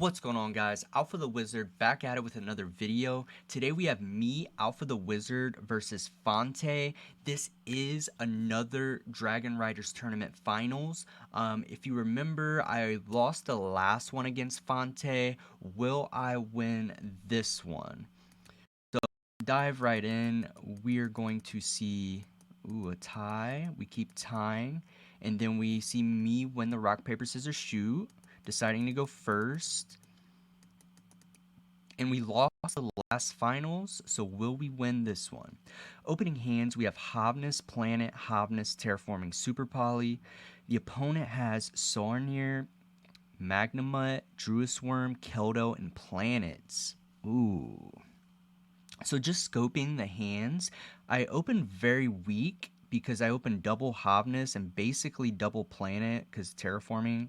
What's going on, guys? Alpha the Wizard back at it with another video. Today we have me, Alpha the Wizard, versus Fonte. This is another Dragonriders tournament finals. If you remember, I lost the last one against Fonte. Will I win this one? So dive right in. We're going to see a tie. We keep tying, and then we see me win the rock paper scissors shoot, deciding to go first. And we lost the last finals, so will we win this one? Opening hands, we have Havnus, Planet, Havnus, Terraforming Super Poly. The opponent has Sornier, Magnemite, Druis Worm, Keldo, and Planets. Ooh. So just scoping the hands, I opened very weak because I opened double Havnus and basically double Planet because Terraforming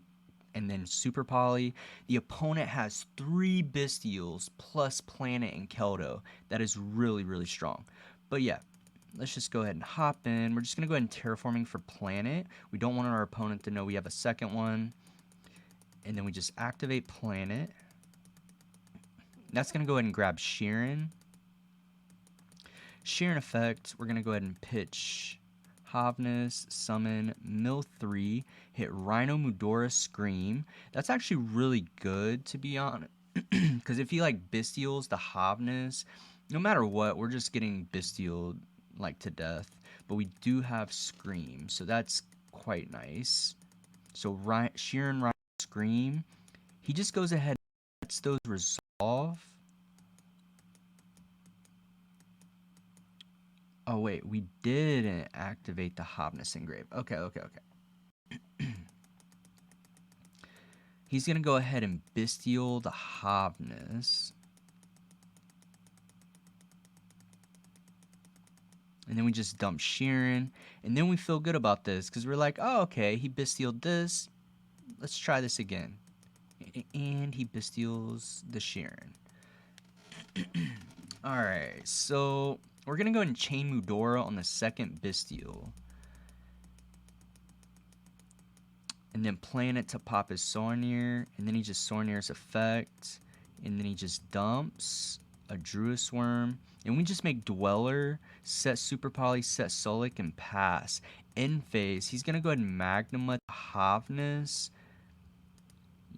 and then Super Poly. The opponent has 3 Bestials plus Planet and Keldo. That is really, really strong. But yeah, let's just go ahead and hop in. We're just going to go ahead and Terraforming for Planet. We don't want our opponent to know we have a second one. And then we just activate Planet. That's going to go ahead and grab Sheeran. Sheeran effect, we're going to go ahead and pitch Havnus, summon, mill 3, hit Rhino Mudora Scream. That's actually really good, to be honest, because if you like Bestials, the Havnus, no matter what, we're just getting Bestial like to death. But we do have Scream, so that's quite nice. So Sheeran, Rhino, Scream, he just goes ahead and lets those resolve. Oh, wait, we didn't activate the Havnus Engrave. Okay. He's going to go ahead and Bestial the Havnus. And then we just dump Sheeran. And then we feel good about this because we're like, oh, okay, he Bestialed this. Let's try this again. And he Bestials the Sheeran. Alright, so we're going to go ahead and chain Mudora on the second Bestial. And then Planet to pop his Sornier. And then he just Sornier's effect. And then he just dumps a Druis Worm. And we just make Dweller, set Super Poly, set Solic, and pass. End phase, he's going to go ahead and Magnema Havnus.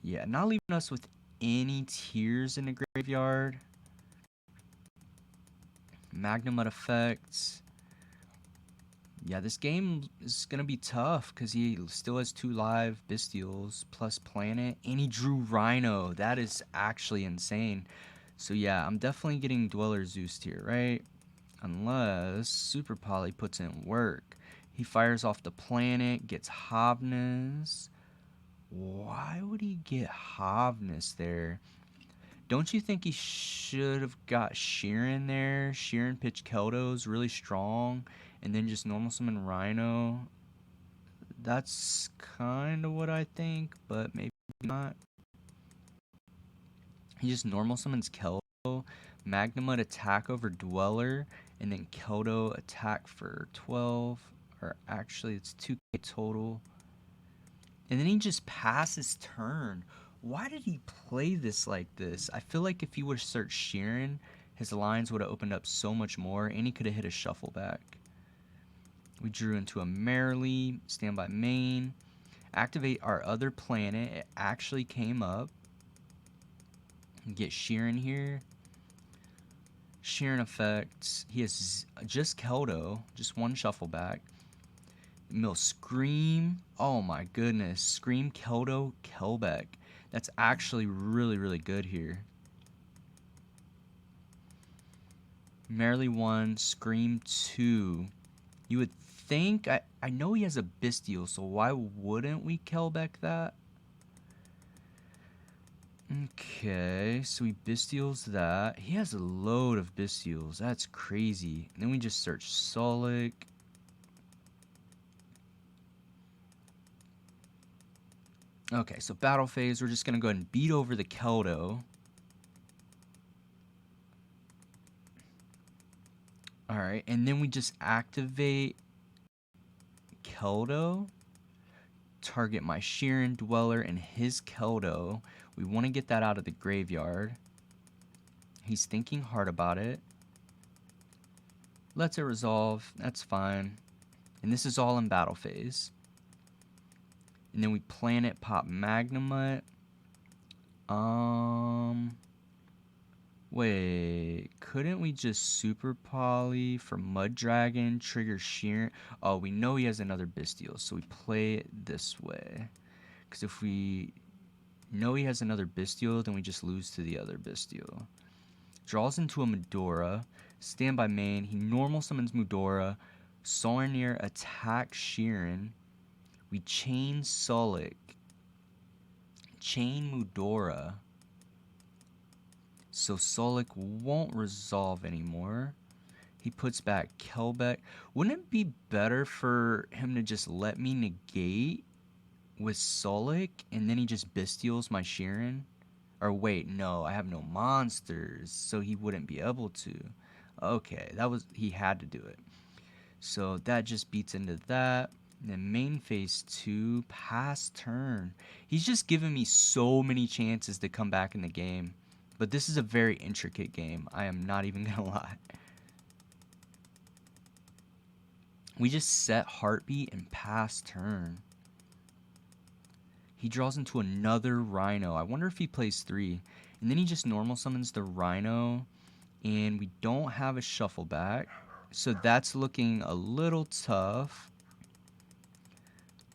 Yeah, not leaving us with any tears in the graveyard. Magnema effects. Yeah, this game is going to be tough because he still has 2 live Bestials plus Planet. And he drew Rhino. That is actually insane. So yeah, I'm definitely getting Dweller Zeus'd here, right? Unless Super Poly puts in work. He fires off the Planet, gets Havnus. Why would he get Havnus there? Don't you think he should have got Sheeran there? Sheeran pitch Keldo's really strong. And then just normal summon Rhino. That's kind of what I think, but maybe not. He just normal summons Keldo. Magnemite attack over Dweller. And then Keldo attack for 12. Or actually, it's 2k total. And then he just passes turn. Why did he play this like this? I feel like if he would have searched Sheeran, his lines would have opened up so much more, and he could have hit a shuffle back. We drew into a Merrily, standby main, activate our other Planet. It actually came up. Get Sheeran here. Sheeran effects. He has just Keldo, just 1 shuffle back. Mill Scream. Oh my goodness. Scream, Keldo, Kelbeck. That's actually really, really good here. Merrily 1, Scream 2. You would think, I know he has a Bestial, so why wouldn't we Kelbeck that? Okay, so he Bestials that. He has a load of Bestials. That's crazy. And then we just search Solic. Okay, so battle phase, we're just going to go ahead and beat over the Keldo. Alright, and then we just activate Keldo. Target my Sheeran Dweller and his Keldo. We want to get that out of the graveyard. He's thinking hard about it. Lets it resolve. That's fine. And this is all in battle phase. And then we planet pop Magnemite. Wait, couldn't we just super poly for Mud Dragon, trigger Sheeran? Oh, we know he has another Bestial, so we play it this way. Because if we know he has another Bestial, then we just lose to the other Bestial. Draws into a Medora. Standby main. He normal summons Mudora. Solnier attacks Sheeran. We chain Sulik. Chain Mudora. So Sulik won't resolve anymore. He puts back Kelbeck. Wouldn't it be better for him to just let me negate with Sulik and then he just Bestials my Sheeran? Or wait, no, I have no monsters, so he wouldn't be able to. Okay, he had to do it. So that just beats into that. Then main phase 2, pass turn. He's just giving me so many chances to come back in the game. But this is a very intricate game. I am not even gonna lie. We just set heartbeat and pass turn. He draws into another Rhino. I wonder if he plays 3. And then he just normal summons the Rhino. And we don't have a shuffle back. So that's looking a little tough.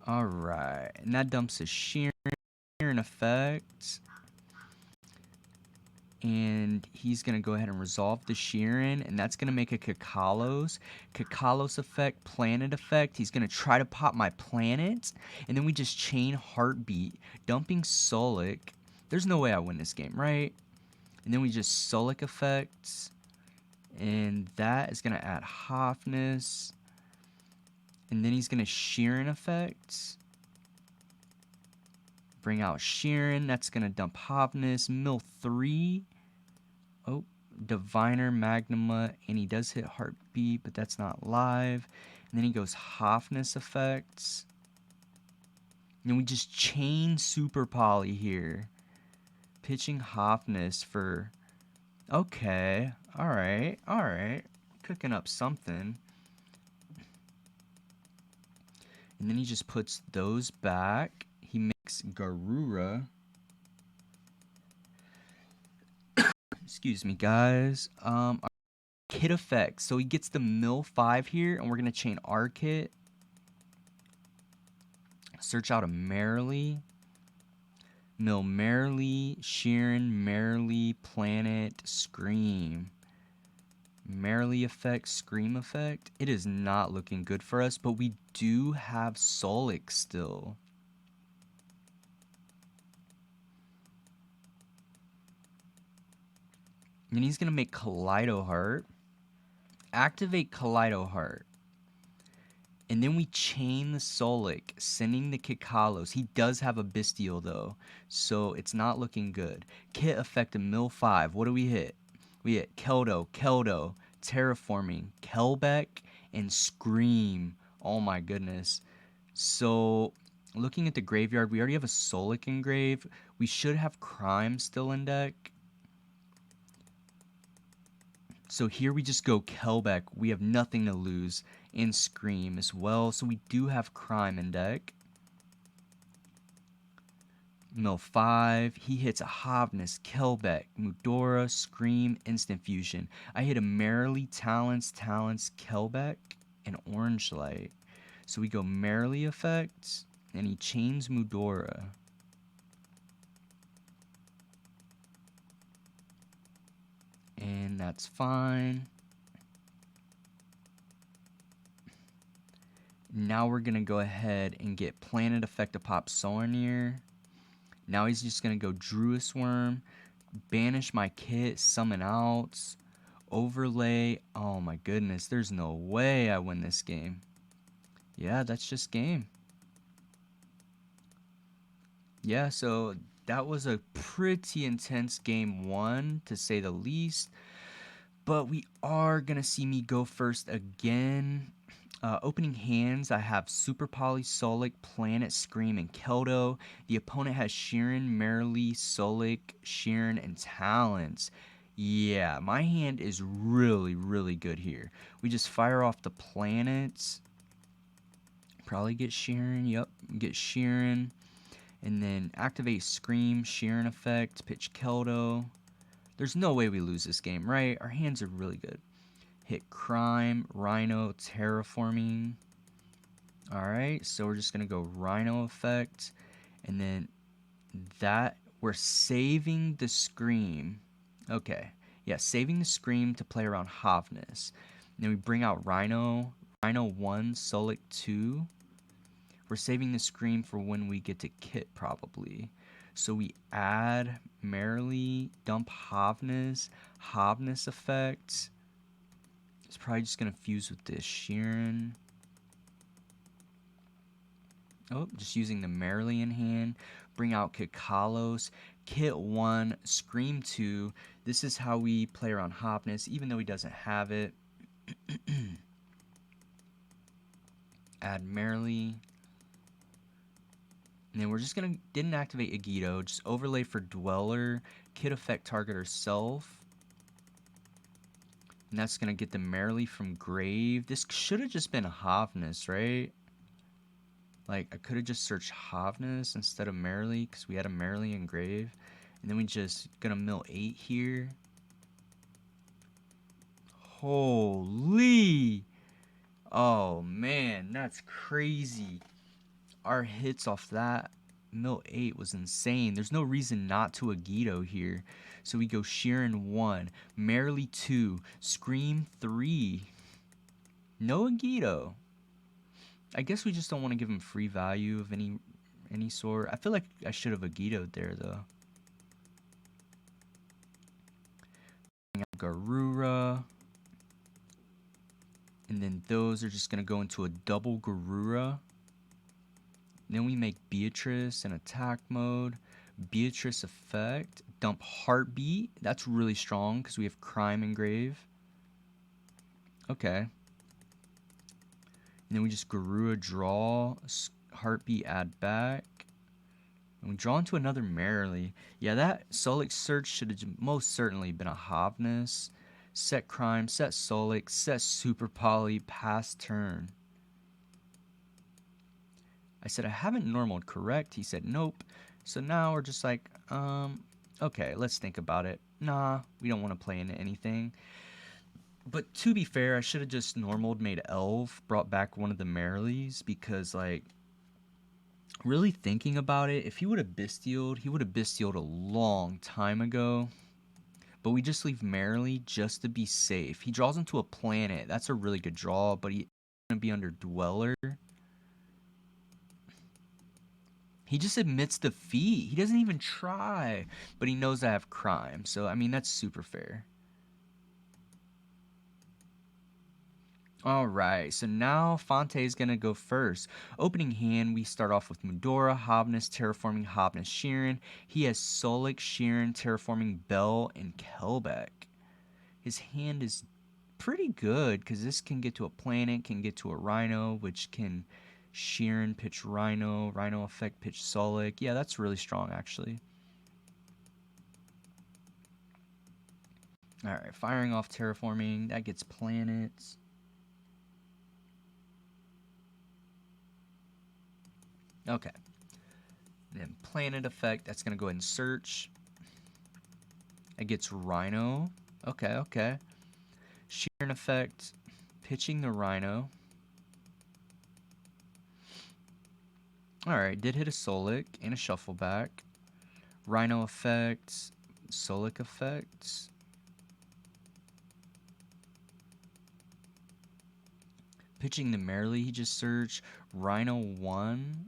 Alright. And that dumps a Sheeran effect. And he's going to go ahead and resolve the Sheeran, and that's going to make a Kakalos. Kakalos effect, planet effect. He's going to try to pop my planet, and then we just chain heartbeat, dumping Sulik. There's no way I win this game, right? And then we just Sulik effects, and that is going to add Hofness. And then he's going to Sheeran effects. Bring out Sheeran. That's going to dump Hofness. Mill 3. Oh, Diviner, Magnuma. And he does hit Heartbeat, but that's not live. And then he goes Hofness effects. And then we just chain Super Poly here. Pitching Hofness for... Okay. Alright. Alright. Cooking up something. And then he just puts those back. He makes Garura. Excuse me, guys. Kit effects. So he gets the Mill 5 here, and we're going to chain our kit. Search out a Merrily. Mill Merrily, Sheeran, Merrily, Planet, Scream. Merrily effect, Scream effect. It is not looking good for us, but we do have Sulik still. And he's going to make Kaleido Heart. Activate Kaleido Heart. And then we chain the Sulik, sending the Kikalos. He does have a Bestial, though, so it's not looking good. Kit effect of Mill 5. What do we hit? We hit Keldo, Terraforming, Kelbeck, and Scream. Oh my goodness. So, looking at the graveyard, we already have a Sulik in grave. We should have Crime still in deck. So here we just go Kelbeck. We have nothing to lose. And Scream as well. So we do have Crime in deck. Mill 5. He hits a Hofness, Kelbeck, Mudora, Scream, Instant Fusion. I hit a Merrily, Talents, Kelbeck, and Orange Light. So we go Merrily effects. And he chains Mudora. And that's fine. Now we're going to go ahead and get Planet Effect to pop Solnier. Now he's just going to go Druis Worm, banish my kit, summon outs, overlay. Oh my goodness, there's no way I win this game. Yeah, that's just game. Yeah, so that was a pretty intense game 1, to say the least. But we are going to see me go first again. Opening hands, I have Super Poly, Solic, Planet, Scream, and Keldo. The opponent has Sheeran, Merrily, Solic, Sheeran, and Talents. Yeah, my hand is really, really good here. We just fire off the planets. Probably get Sheeran. Yep, get Sheeran. And then activate Scream, Sheeran effect, pitch Keldo. There's no way we lose this game, right? Our hands are really good. Hit Crime, Rhino, Terraforming. Alright, so we're just going to go Rhino effect. And then that, we're saving the Scream. Okay, yeah, saving the Scream to play around Havness. Then we bring out Rhino, Rhino 1, Solic 2. We're saving the Scream for when we get to Kit, probably. So we add Merrily, dump Havness, Havness effect. It's probably just going to fuse with this Sheeran. Oh, just using the Merrily in hand. Bring out Kikalos. Kit 1, Scream 2. This is how we play around Hopness, even though he doesn't have it. Add Merrily. And then we're just going to, didn't activate Agito, just overlay for Dweller. Kit effect target herself. And that's going to get the Merrily from Grave. This should have just been a Hopness, right? Like, I could have just searched Havness instead of Merrily, because we had a Merrily in Grave. And then we just gonna mill 8 here. Holy! Oh, man, that's crazy. Our hits off that mill 8 was insane. There's no reason not to Agito here. So we go Sheeran 1, Merrily 2, Scream 3. No Agito. I guess we just don't want to give him free value of any sort. I feel like I should have Agito'd there, though. Garura. And then those are just going to go into a double Garura. Then we make Beatrice in attack mode. Beatrice effect. Dump Heartbeat. That's really strong because we have Crime Engrave. Okay. And then we just Garura draw. Heartbeat add back. And we draw into another Merrily. Yeah, that Solic Search should have most certainly been a Havness. Set Crime, set Solic, set Super Poly, pass turn. I said, I haven't normaled, correct? He said, nope. So now we're just like, okay, let's think about it. Nah, we don't want to play into anything. But to be fair, I should have just normaled, made Elf, brought back one of the Merrilies, because, like, really thinking about it, if he would have Bestialed, he would have Bestialed a long time ago. But we just leave Merrily just to be safe. He draws into a planet. That's a really good draw, but he's going to be under Dweller. He just admits defeat. He doesn't even try. But he knows I have Crime. So, I mean, that's super fair. Alright, so now Fonte is going to go first. Opening hand, we start off with Mudora, Hobness, Terraforming, Hobness, Sheeran. He has Solic, Sheeran, Terraforming, Bell, and Kelbeck. His hand is pretty good because this can get to a planet, can get to a Rhino, which can Sheeran pitch Rhino, Rhino effect pitch Solic. Yeah, that's really strong actually. Alright, firing off Terraforming, that gets planets. Okay. Then planet effect, that's going to go ahead and search. It gets Rhino. Okay, okay. Sheeran effect, pitching the Rhino. Alright, did hit a Solic and a Shuffle back. Rhino effect, Solic effect. Pitching the Merrily, he just searched. Rhino 1.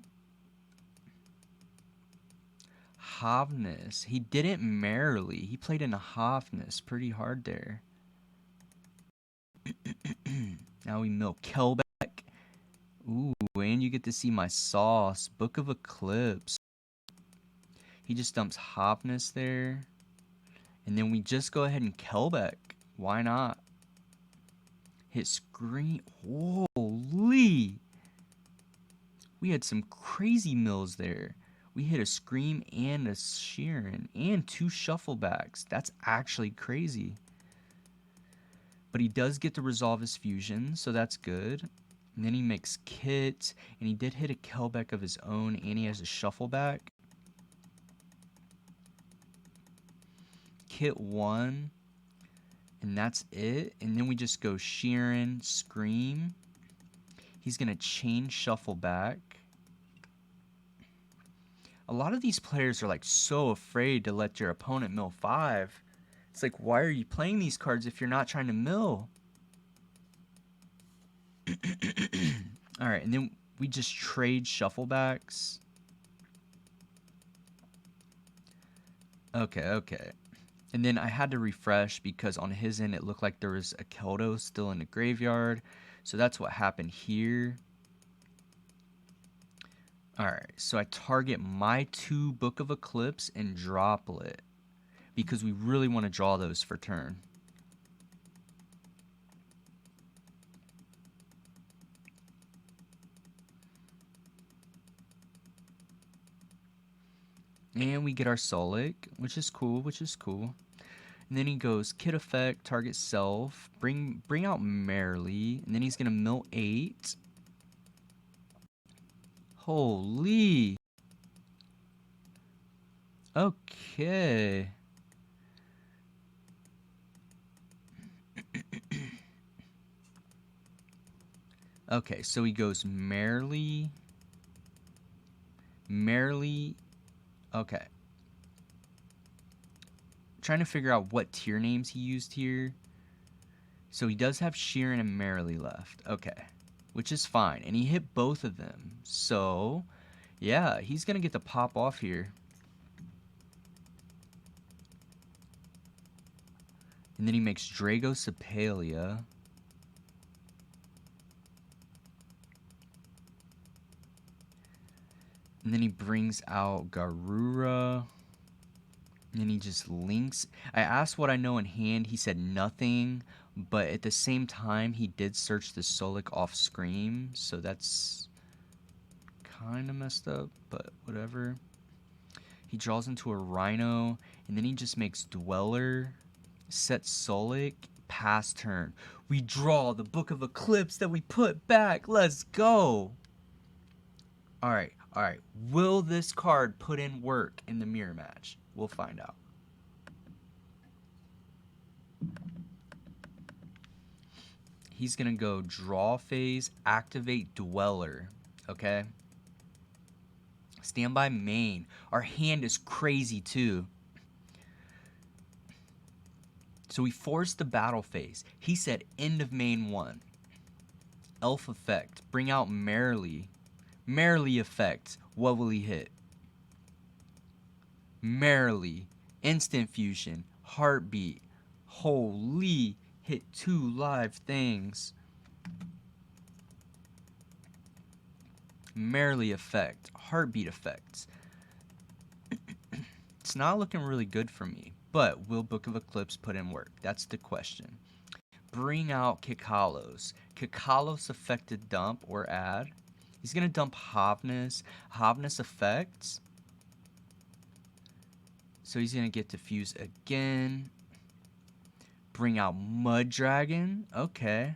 Havness. He didn't Merrily. He played in a Havness pretty hard there. Now we mill Kelbeck. Ooh, and you get to see my sauce. Book of Eclipse. He just dumps Havness there. And then we just go ahead and Kelbeck. Why not? Hit Scream. Holy! We had some crazy mills there. We hit a Scream and a Sheeran and 2 Shufflebacks. That's actually crazy. But he does get to resolve his fusion, so that's good. And then he makes Kit, and he did hit a Kelbeck of his own, and he has a Shuffleback. Kit 1, and that's it. And then we just go Sheeran, Scream. He's going to chain Shuffleback. A lot of these players are like so afraid to let your opponent mill 5. It's like, why are you playing these cards if you're not trying to mill? Alright, and then we just trade Shufflebacks. Okay. And then I had to refresh because on his end it looked like there was a Keldo still in the graveyard. So that's what happened here. Alright, so I target my 2 Book of Eclipse and Droplet because we really want to draw those for turn. And we get our Solic, which is cool. And then he goes Kit Effect, target self, bring out Merrily, and then he's gonna mill 8. Holy. Okay. Okay, so he goes Merrily. Okay. Trying to figure out what tier names he used here. So he does have Sheeran and Merrily left. Okay. Which is fine. And he hit both of them. So, yeah, he's going to get the pop off here. And then he makes Drago Sepalia. And then he brings out Garura. And then he just links. I asked what I know in hand. He said nothing. But at the same time, he did search the Solic off Scream. So that's kind of messed up. But whatever. He draws into a Rhino. And then he just makes Dweller. Sets Solic. Pass turn. We draw the Book of Eclipse that we put back. Let's go. Alright. Will this card put in work in the mirror match? We'll find out. He's going to go draw phase, activate Dweller. Okay? Standby main. Our hand is crazy too. So we forced the battle phase. He said end of main 1. Elf effect. Bring out Merrily. Merrily effect. What will he hit? Merrily. Instant fusion. Heartbeat. Holy. Hit 2 live things. Merrily effect. Heartbeat effects. It's not looking really good for me. But will Book of Eclipse put in work? That's the question. Bring out Kikalos. Kikalos affected dump or add. He's going to dump Havnus. Havnus effects. So he's going to get Diffuse again. Bring out Mud Dragon. Okay.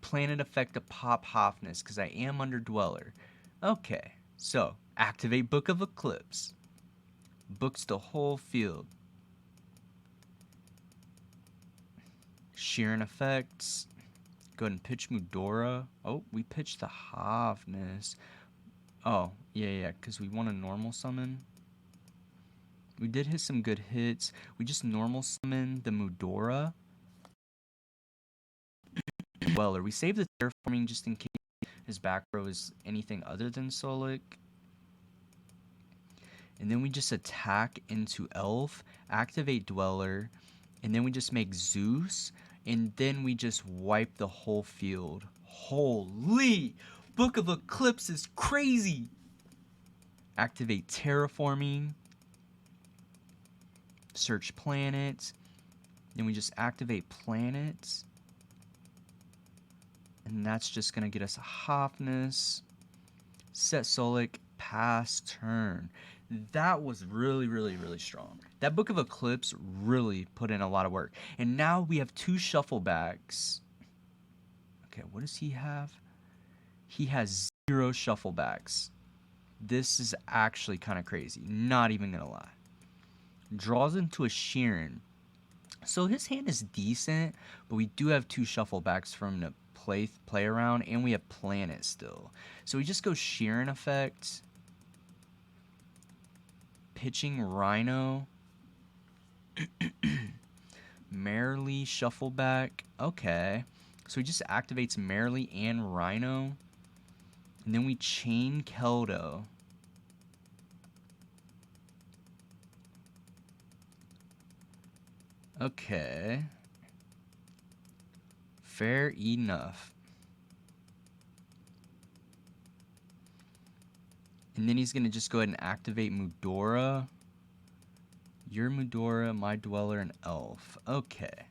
Planet effect to pop Havnus because I am under Dweller. Okay. So activate Book of Eclipse. Books the whole field. Sheeran effects. Go ahead and pitch Mudora. Oh, we pitched the Havnus. Oh, yeah, because we want a normal summon. We did hit some good hits. We just normal summon the Mudora. Weller. We saved the terraforming just in case his back row is anything other than Solic. And then we just attack into Elf, activate Dweller, and then we just make Zeus, and then we just wipe the whole field. Holy! Book of Eclipse is crazy! Activate Terraforming, search planets, then we just activate planets. And that's just going to get us a Hofness. Set Solik, pass turn. That was really, really, really strong. That Book of Eclipse really put in a lot of work. And now we have 2 shuffle backs. Okay, what does he have? He has 0 shuffle backs. This is actually kind of crazy. Not even going to lie. Draws into a Sheeran. So his hand is decent, but we do have 2 shuffle backs for him to play around, and we have Planet still. So we just go Sheeran effect. Pitching Rhino. Merrily shuffle back. Okay. So he just activates Merrily and Rhino. And then we chain Keldo. Okay. Fair enough. And then he's going to just go ahead and activate Mudora. Your Mudora, my Dweller, and Elf. Okay.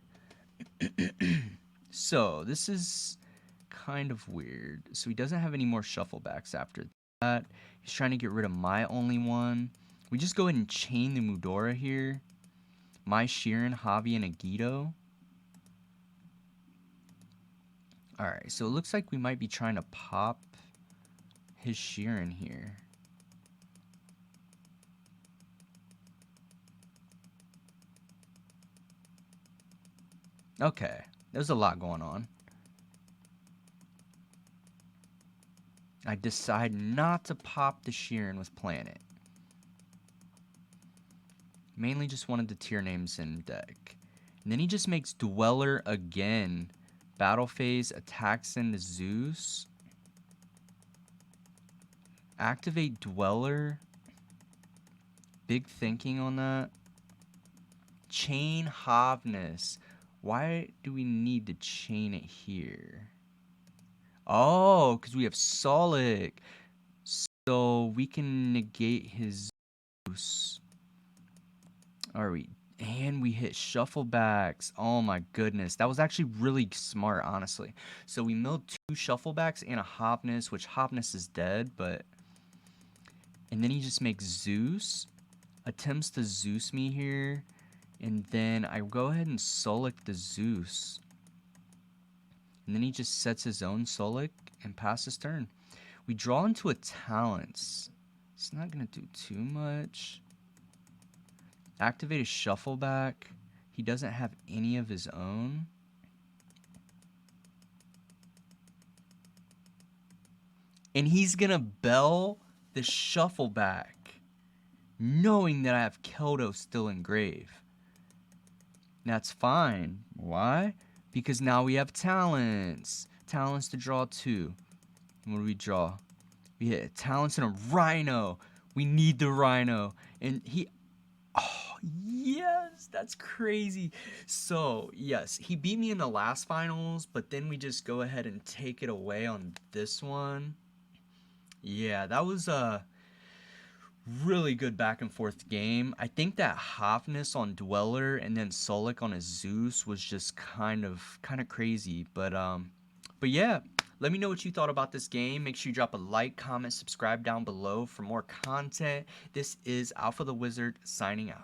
So, this is kind of weird. So, he doesn't have any more shufflebacks after that. He's trying to get rid of my only one. We just go ahead and chain the Mudora here. My Sheeran, Javi, and Agito. Alright, so it looks like we might be trying to pop his Sheeran here. Okay, there's a lot going on. I decide not to pop the Sheeran with Planet. Mainly just wanted the tier names in deck. And then he just makes Dweller again. Battle phase, attacks into Zeus. Activate Dweller. Big thinking on that. Chain Hofness. Why do we need to chain it here? Oh, because we have Solik. So we can negate his Zeus. Alright, and we hit shufflebacks. Oh my goodness. That was actually really smart, honestly. So we milled 2 shufflebacks and a Hofness, which Hofness is dead, but... And then he just makes Zeus. Attempts to Zeus me here. And then I go ahead and Solik the Zeus. And then he just sets his own Solik and passes turn. We draw into a Talents. It's not going to do too much. Activate a Shuffleback. He doesn't have any of his own. And he's going to Bell the Shuffleback, knowing that I have Keldo still in grave. That's fine. Why? Because now we have Talents. Talents to draw 2. What do we draw? We hit Talents and a Rhino. We need the Rhino. And he... Oh, yes. That's crazy. So, yes. He beat me in the last finals, but then we just go ahead and take it away on this one. Yeah, that was a really good back and forth game. I think that Hofness on Dweller and then Solik on his Zeus was just kind of crazy. But yeah, let me know what you thought about this game. Make sure you drop a like, comment, subscribe down below for more content. This is Alpha the Wizard signing out.